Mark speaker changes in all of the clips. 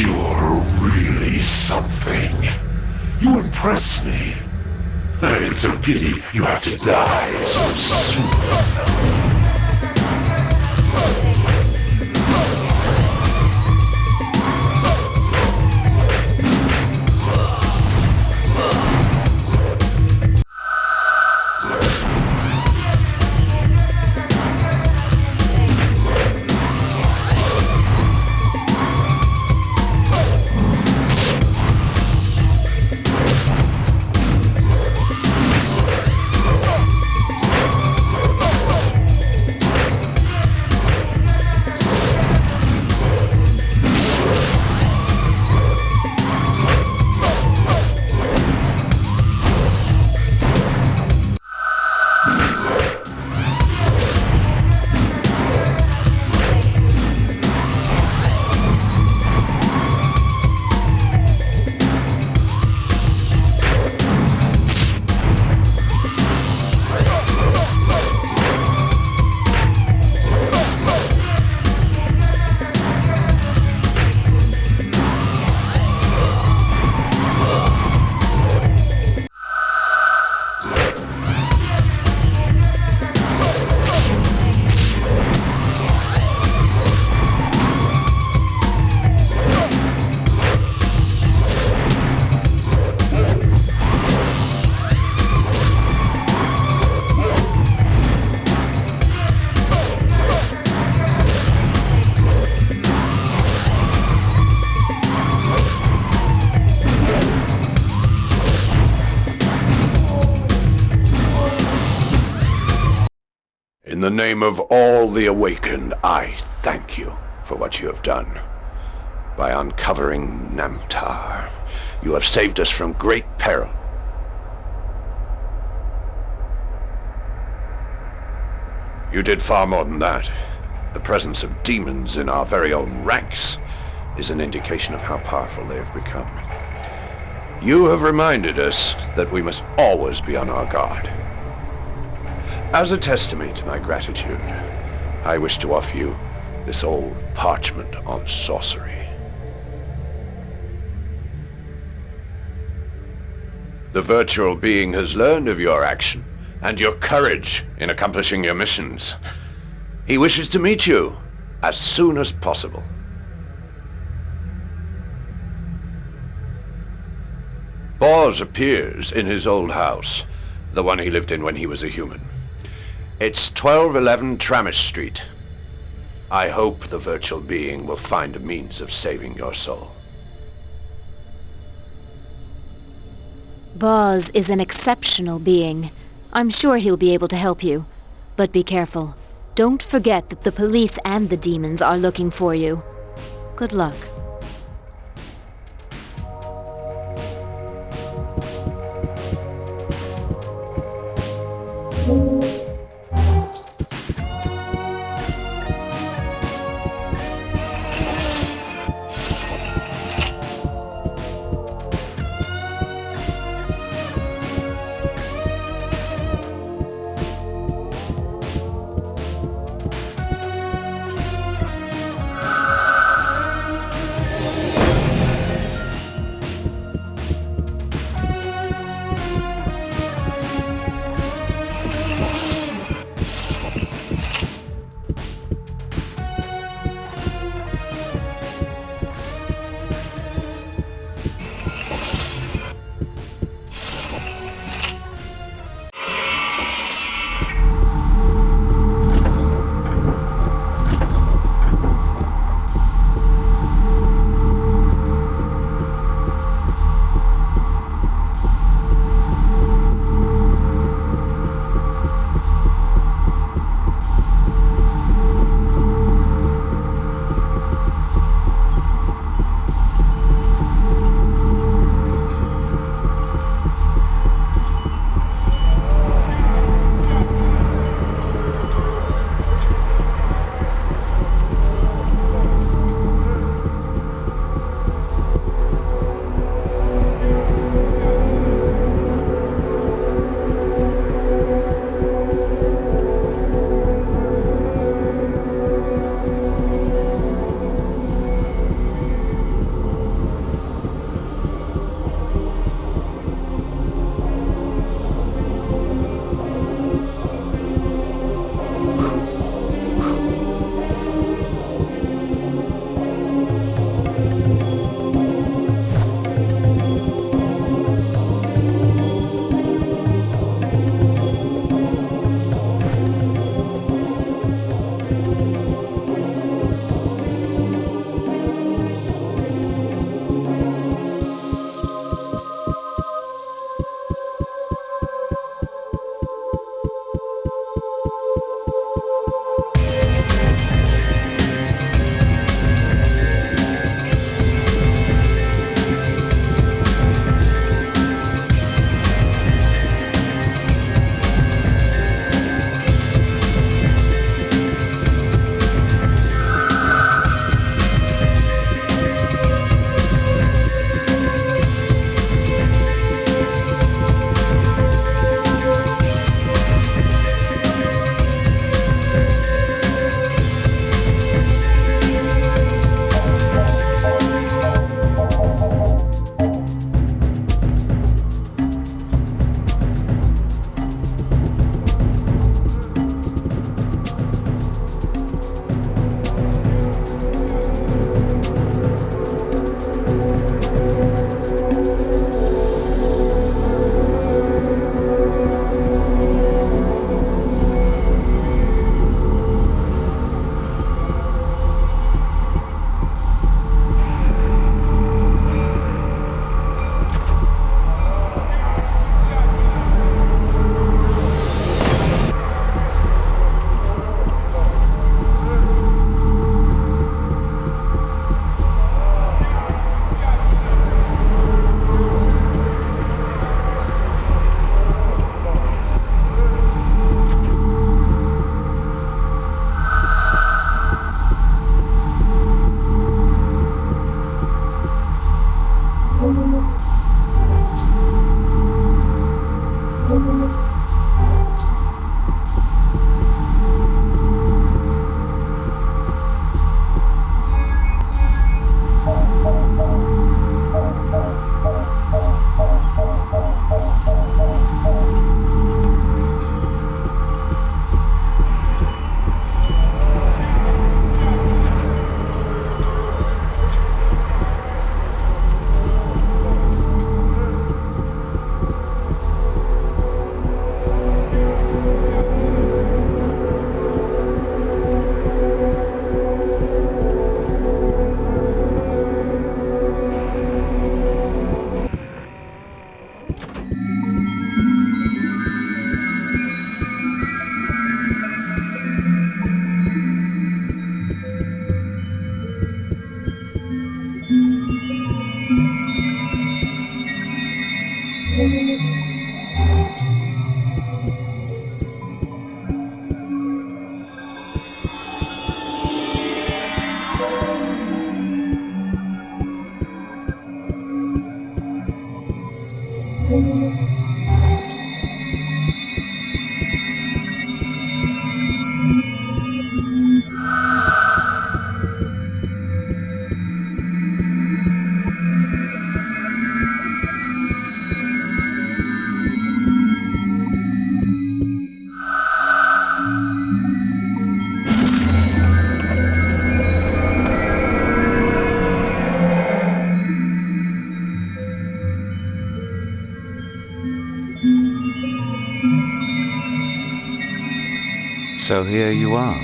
Speaker 1: You're really something. You impress me. It's a pity you have to die so soon. In the name of all the awakened, I thank you for what you have done. By uncovering Namtar, you have saved us from great peril. You did far more than that. The presence of demons in our very own ranks is an indication of how powerful they have become. You have reminded us that we must always be on our guard. As a testimony to my gratitude, I wish to offer you this old parchment on sorcery. The virtual being has learned of your action and your courage in accomplishing your missions. He wishes to meet you as soon as possible. Bors appears in his old house, the one he lived in when he was a human. It's 1211 Tramish Street. I hope the virtual being will find a means of saving your soul.
Speaker 2: Boz is an exceptional being. I'm sure he'll be able to help you. But be careful. Don't forget that the police and the demons are looking for you. Good luck.
Speaker 3: So here you are,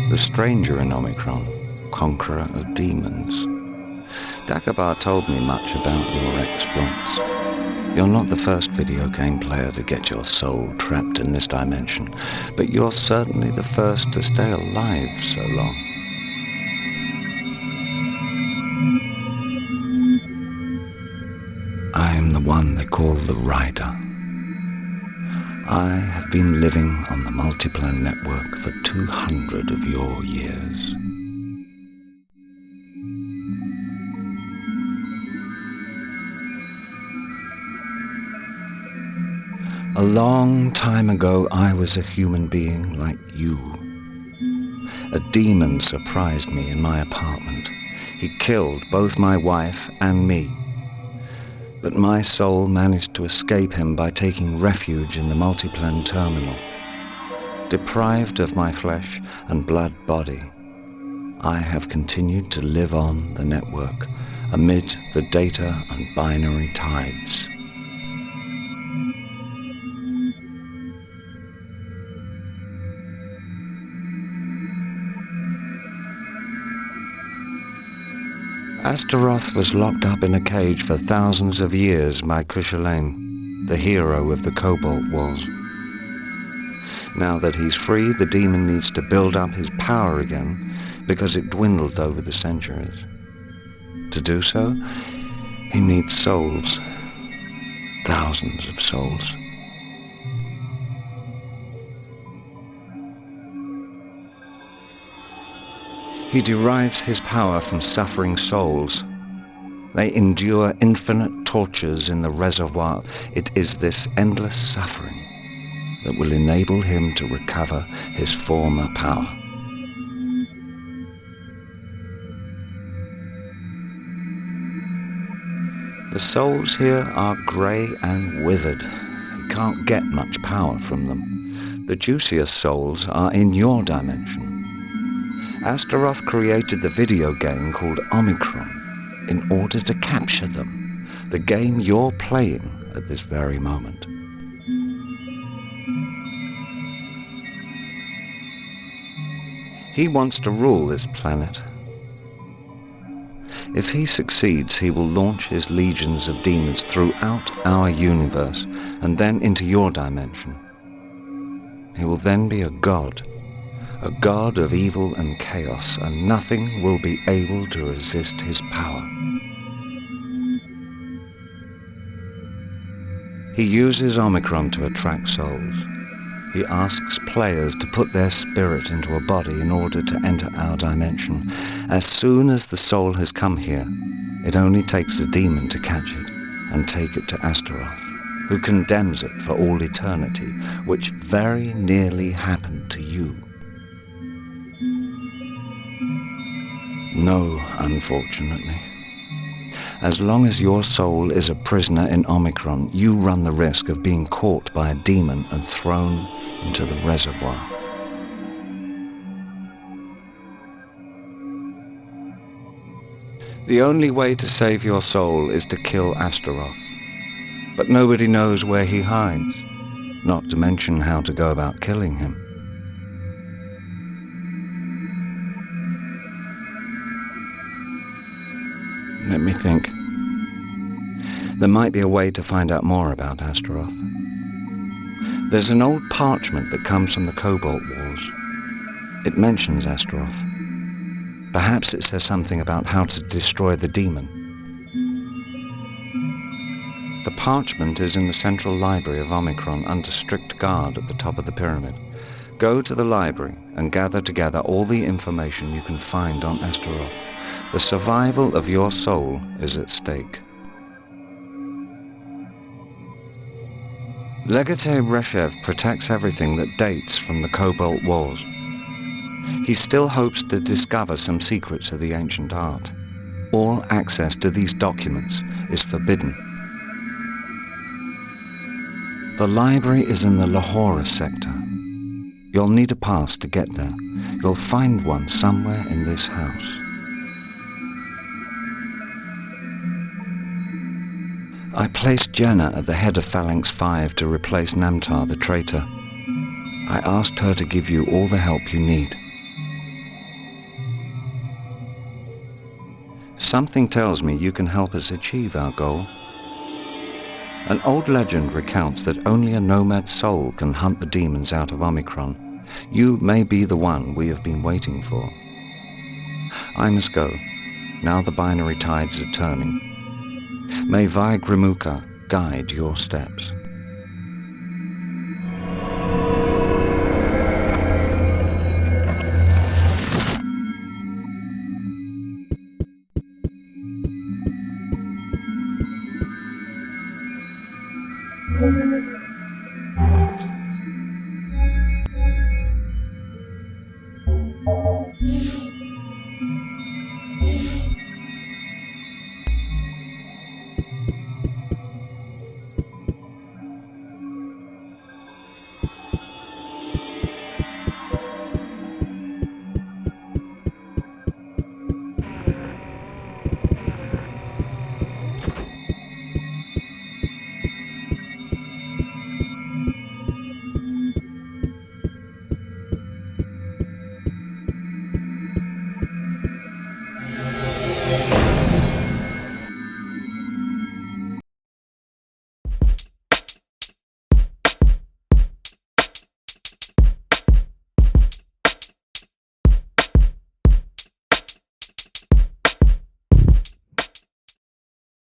Speaker 3: the stranger in Omikron, conqueror of demons. Dagobah told me much about your exploits. You're not the first video game player to get your soul trapped in this dimension, but you're certainly the first to stay alive so long. I am the one they call the Rider. I have been living on the multiplan network for 200 of your years. A long time ago, I was a human being like you. A demon surprised me in my apartment. He killed both my wife and me. But my soul managed to escape him by taking refuge in the multiplan terminal. Deprived of my flesh and blood body, I have continued to live on the network amid the data and binary tides. Astaroth was locked up in a cage for thousands of years by Cuchulainn, the hero of the Cobalt Wars. Now that he's free, the demon needs to build up his power again because it dwindled over the centuries. To do so, he needs souls, thousands of souls. He derives his power from suffering souls. They endure infinite tortures in the reservoir. It is this endless suffering that will enable him to recover his former power. The souls here are grey and withered. You can't get much power from them. The juiciest souls are in your dimension. Astaroth created the video game called Omikron in order to capture them, the game you're playing at this very moment. He wants to rule this planet. If he succeeds, he will launch his legions of demons throughout our universe and then into your dimension. He will then be a god of evil and chaos, and nothing will be able to resist his power. He uses Omikron to attract souls. He asks players to put their spirit into a body in order to enter our dimension. As soon as the soul has come here, it only takes a demon to catch it and take it to Astaroth, who condemns it for all eternity, which very nearly happened to you. No, unfortunately. As long as your soul is a prisoner in Omikron, you run the risk of being caught by a demon and thrown into the reservoir. The only way to save your soul is to kill Astaroth. But nobody knows where he hides, not to mention how to go about killing him. Let me think. There might be a way to find out more about Astaroth. There's an old parchment that comes from the Cobalt Wars. It mentions Astaroth. Perhaps it says something about how to destroy the demon. The parchment is in the central library of Omikron under strict guard at the top of the pyramid. Go to the library and gather together all the information you can find on Astaroth. The survival of your soul is at stake. Legate Reshev protects everything that dates from the Cobalt Wars. He still hopes to discover some secrets of the ancient art. All access to these documents is forbidden. The library is in the Lahore sector. You'll need a pass to get there. You'll find one somewhere in this house. I placed Jenna at the head of Phalanx 5 to replace Namtar the Traitor. I asked her to give you all the help you need. Something tells me you can help us achieve our goal. An old legend recounts that only a Nomad soul can hunt the demons out of Omikron. You may be the one we have been waiting for. I must go. Now the binary tides are turning. May Vaigramukha guide your steps.